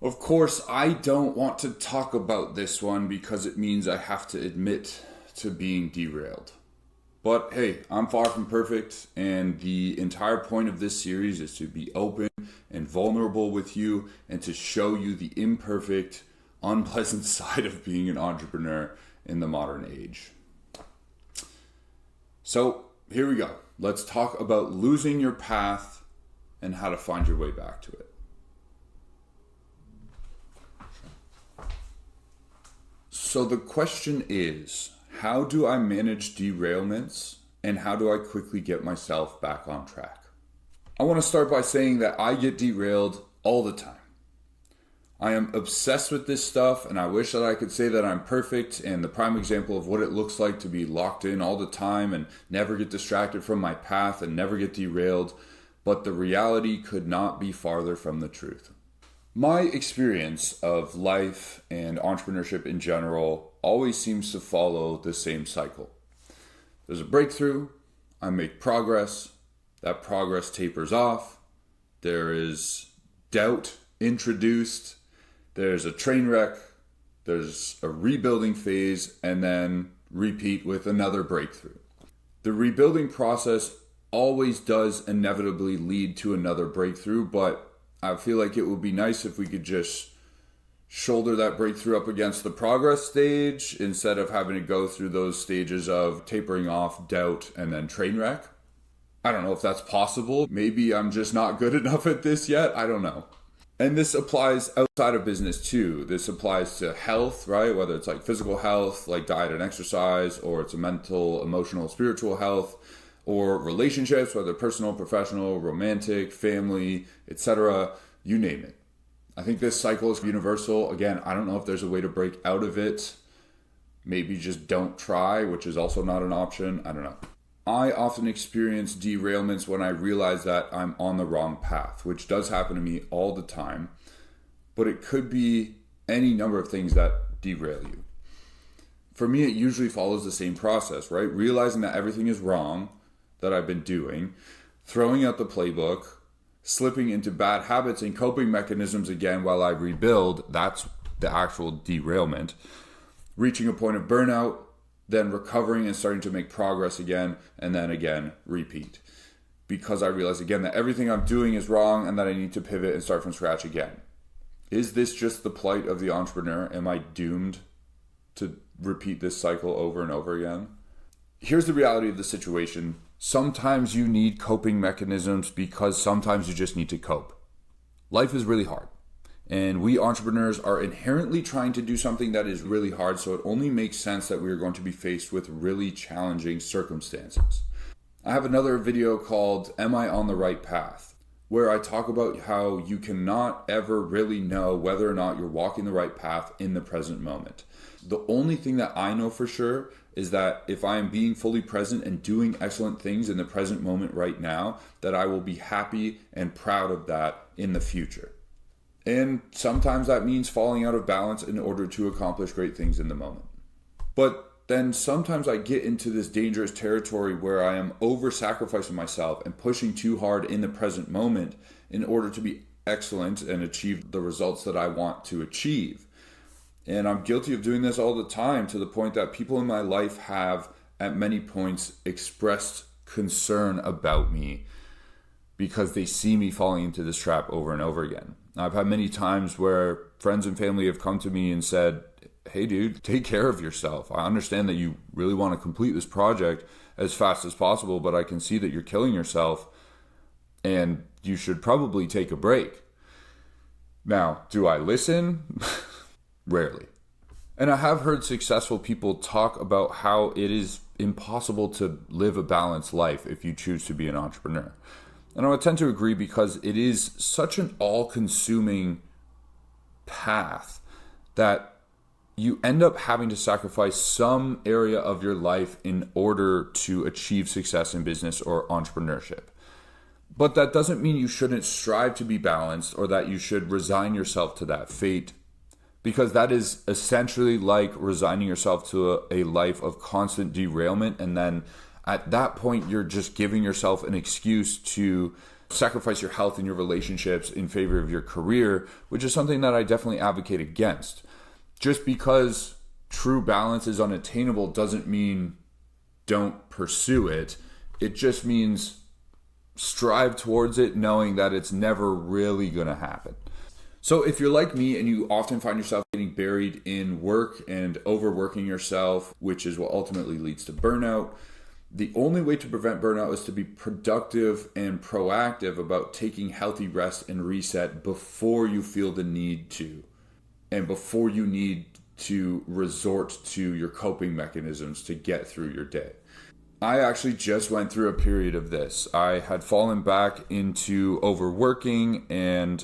Of course, I don't want to talk about this one because it means I have to admit to being derailed. But hey, I'm far from perfect, and the entire point of this series is to be open and vulnerable with you and to show you the imperfect, unpleasant side of being an entrepreneur in the modern age. So here we go. Let's talk about losing your path and how to find your way back to it. So the question is, how do I manage derailments and how do I quickly get myself back on track? I want to start by saying that I get derailed all the time. I am obsessed with this stuff and I wish that I could say that I'm perfect and the prime example of what it looks like to be locked in all the time and never get distracted from my path and never get derailed, but the reality could not be farther from the truth. My experience of life and entrepreneurship in general always seems to follow the same cycle. There's a breakthrough, I make progress, that progress tapers off, there is doubt introduced, there's a train wreck, there's a rebuilding phase, and then repeat with another breakthrough. The rebuilding process always does inevitably lead to another breakthrough, but I feel like it would be nice if we could just shoulder that breakthrough up against the progress stage instead of having to go through those stages of tapering off, doubt, and then train wreck. I don't know if that's possible. Maybe I'm just not good enough at this yet. I don't know. And this applies outside of business too. This applies to health, right? Whether it's like physical health, like diet and exercise, or it's a mental, emotional, spiritual health, or relationships, whether personal, professional, romantic, family, etc., you name it. I think this cycle is universal. Again, I don't know if there's a way to break out of it. Maybe just don't try, which is also not an option. I don't know. I often experience derailments when I realize that I'm on the wrong path, which does happen to me all the time, but it could be any number of things that derail you. For me, it usually follows the same process, right? Realizing that everything is wrong that I've been doing, throwing out the playbook, slipping into bad habits and coping mechanisms again while I rebuild, that's the actual derailment, reaching a point of burnout, then recovering and starting to make progress again, and then again, repeat. Because I realize again that everything I'm doing is wrong and that I need to pivot and start from scratch again. Is this just the plight of the entrepreneur? Am I doomed to repeat this cycle over and over again? Here's the reality of the situation. Sometimes you need coping mechanisms because sometimes you just need to cope. Life is really hard. And we entrepreneurs are inherently trying to do something that is really hard, so it only makes sense that we are going to be faced with really challenging circumstances. I have another video called Am I on the Right Path? Where I talk about how you cannot ever really know whether or not you're walking the right path in the present moment. The only thing that I know for sure is that if I am being fully present and doing excellent things in the present moment right now, that I will be happy and proud of that in the future. And sometimes that means falling out of balance in order to accomplish great things in the moment. But then sometimes I get into this dangerous territory where I am over-sacrificing myself and pushing too hard in the present moment in order to be excellent and achieve the results that I want to achieve. And I'm guilty of doing this all the time to the point that people in my life have at many points expressed concern about me because they see me falling into this trap over and over again. I've had many times where friends and family have come to me and said, hey dude, take care of yourself. I understand that you really want to complete this project as fast as possible, but I can see that you're killing yourself and you should probably take a break. Now, do I listen? Rarely. And I have heard successful people talk about how it is impossible to live a balanced life if you choose to be an entrepreneur. And I would tend to agree because it is such an all-consuming path that you end up having to sacrifice some area of your life in order to achieve success in business or entrepreneurship. But that doesn't mean you shouldn't strive to be balanced or that you should resign yourself to that fate, because that is essentially like resigning yourself to a life of constant derailment, and then at that point you're just giving yourself an excuse to sacrifice your health and your relationships in favor of your career, which is something that I definitely advocate against. Just because true balance is unattainable doesn't mean don't pursue it. It just means strive towards it, knowing that it's never really going to happen. So if you're like me and you often find yourself getting buried in work and overworking yourself, which is what ultimately leads to burnout, the only way to prevent burnout is to be productive and proactive about taking healthy rest and reset before you feel the need to, and before you need to resort to your coping mechanisms to get through your day. I actually just went through a period of this. I had fallen back into overworking and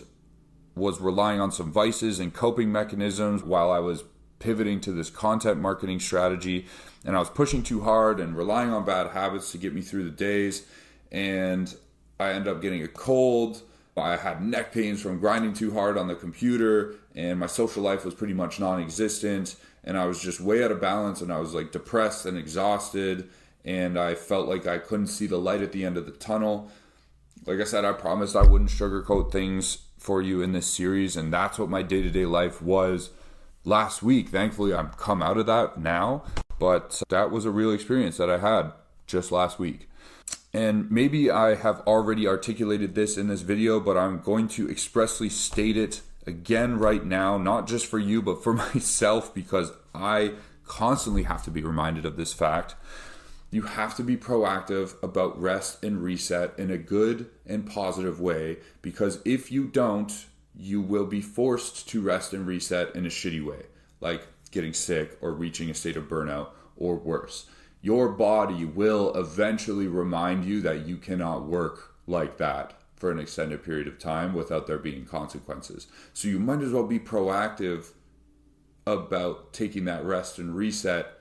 was relying on some vices and coping mechanisms while I was pivoting to this content marketing strategy, and I was pushing too hard and relying on bad habits to get me through the days, and I ended up getting a cold. I had neck pains from grinding too hard on the computer, and my social life was pretty much non-existent, and I was just way out of balance, and I was like depressed and exhausted, and I felt like I couldn't see the light at the end of the tunnel. Like I said, I promised I wouldn't sugarcoat things for you in this series, and that's what my day-to-day life was last week. Thankfully, I've come out of that now, but that was a real experience that I had just last week. And maybe I have already articulated this in this video, but I'm going to expressly state it again right now, not just for you, but for myself, because I constantly have to be reminded of this fact. You have to be proactive about rest and reset in a good and positive way, because if you don't, you will be forced to rest and reset in a shitty way, like getting sick or reaching a state of burnout or worse. Your body will eventually remind you that you cannot work like that for an extended period of time without there being consequences. So you might as well be proactive about taking that rest and reset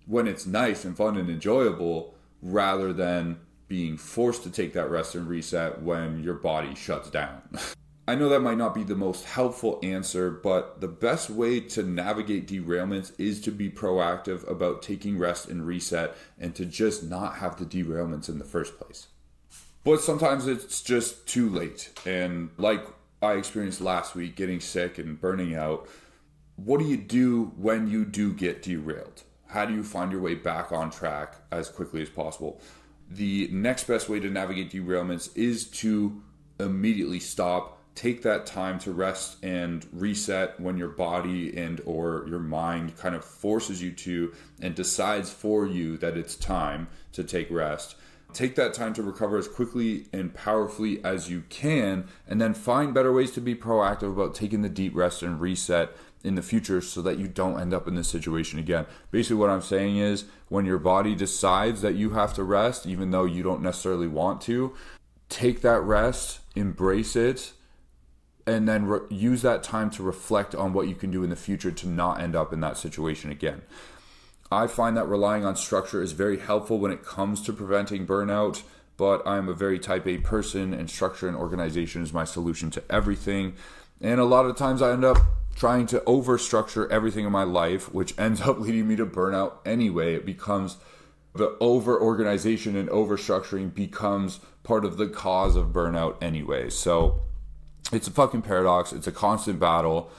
when it's nice and fun and enjoyable, rather than being forced to take that rest and reset when your body shuts down. I know that might not be the most helpful answer, but the best way to navigate derailments is to be proactive about taking rest and reset, and to just not have the derailments in the first place. But sometimes it's just too late. And like I experienced last week, getting sick and burning out, what do you do when you do get derailed? How do you find your way back on track as quickly as possible? The next best way to navigate derailments is to immediately stop. Take that time to rest and reset when your body and or your mind kind of forces you to and decides for you that it's time to take rest. Take that time to recover as quickly and powerfully as you can, and then find better ways to be proactive about taking the deep rest and reset in the future so that you don't end up in this situation again. Basically what I'm saying is, when your body decides that you have to rest, even though you don't necessarily want to, take that rest, embrace it, and then use that time to reflect on what you can do in the future to not end up in that situation again. I find that relying on structure is very helpful when it comes to preventing burnout, but I'm a very type A person, and structure and organization is my solution to everything. And a lot of times I end up trying to overstructure everything in my life, which ends up leading me to burnout anyway. It becomes the over-organization and overstructuring becomes part of the cause of burnout anyway. So it's a fucking paradox. It's a constant battle.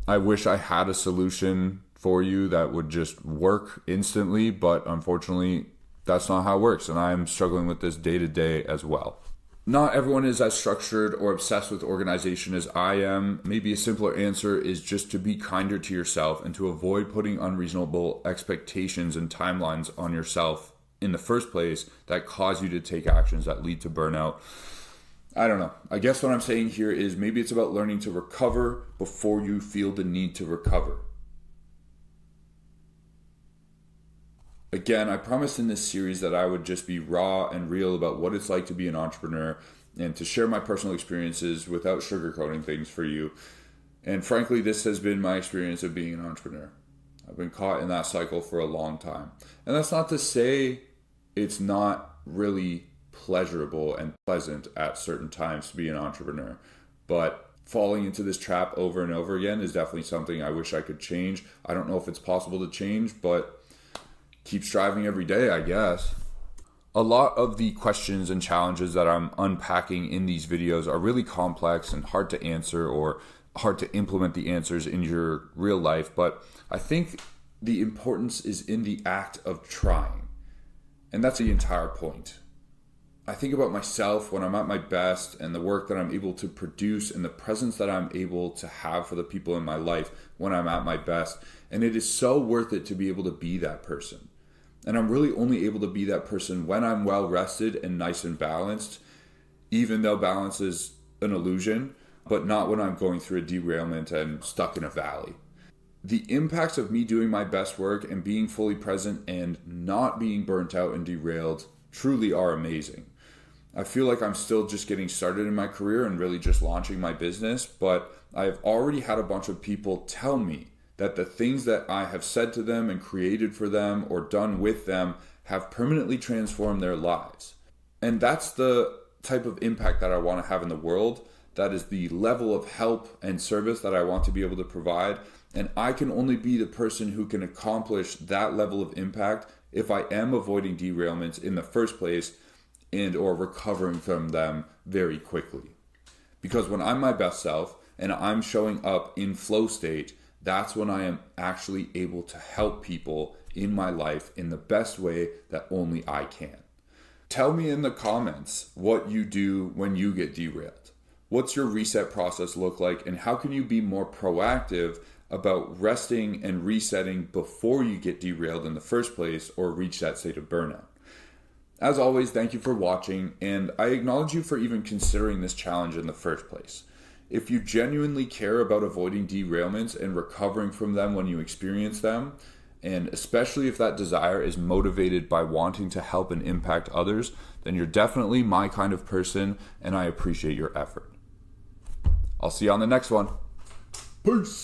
I wish I had a solution for you that would just work instantly, but unfortunately, that's not how it works. And I'm struggling with this day to day as well. Not everyone is as structured or obsessed with organization as I am. Maybe a simpler answer is just to be kinder to yourself and to avoid putting unreasonable expectations and timelines on yourself in the first place that cause you to take actions that lead to burnout. I don't know. I guess what I'm saying here is maybe it's about learning to recover before you feel the need to recover. Again, I promised in this series that I would just be raw and real about what it's like to be an entrepreneur and to share my personal experiences without sugarcoating things for you. And frankly, this has been my experience of being an entrepreneur. I've been caught in that cycle for a long time. And that's not to say it's not really pleasurable and pleasant at certain times to be an entrepreneur. But falling into this trap over and over again is definitely something I wish I could change. I don't know if it's possible to change, but keep striving every day, I guess. A lot of the questions and challenges that I'm unpacking in these videos are really complex and hard to answer or hard to implement the answers in your real life, but I think the importance is in the act of trying. And that's the entire point. I think about myself when I'm at my best and the work that I'm able to produce and the presence that I'm able to have for the people in my life when I'm at my best. And it is so worth it to be able to be that person. And I'm really only able to be that person when I'm well rested and nice and balanced, even though balance is an illusion, but not when I'm going through a derailment and stuck in a valley. The impacts of me doing my best work and being fully present and not being burnt out and derailed truly are amazing. I feel like I'm still just getting started in my career and really just launching my business, but I've already had a bunch of people tell me that the things that I have said to them and created for them or done with them have permanently transformed their lives. And that's the type of impact that I want to have in the world. That is the level of help and service that I want to be able to provide. And I can only be the person who can accomplish that level of impact if I am avoiding derailments in the first place and or recovering from them very quickly. Because when I'm my best self and I'm showing up in flow state, that's when I am actually able to help people in my life in the best way that only I can. Tell me in the comments what you do when you get derailed. What's your reset process look like, and how can you be more proactive about resting and resetting before you get derailed in the first place or reach that state of burnout? As always, thank you for watching, and I acknowledge you for even considering this challenge in the first place. If you genuinely care about avoiding derailments and recovering from them when you experience them, and especially if that desire is motivated by wanting to help and impact others, then you're definitely my kind of person, and I appreciate your effort. I'll see you on the next one. Peace.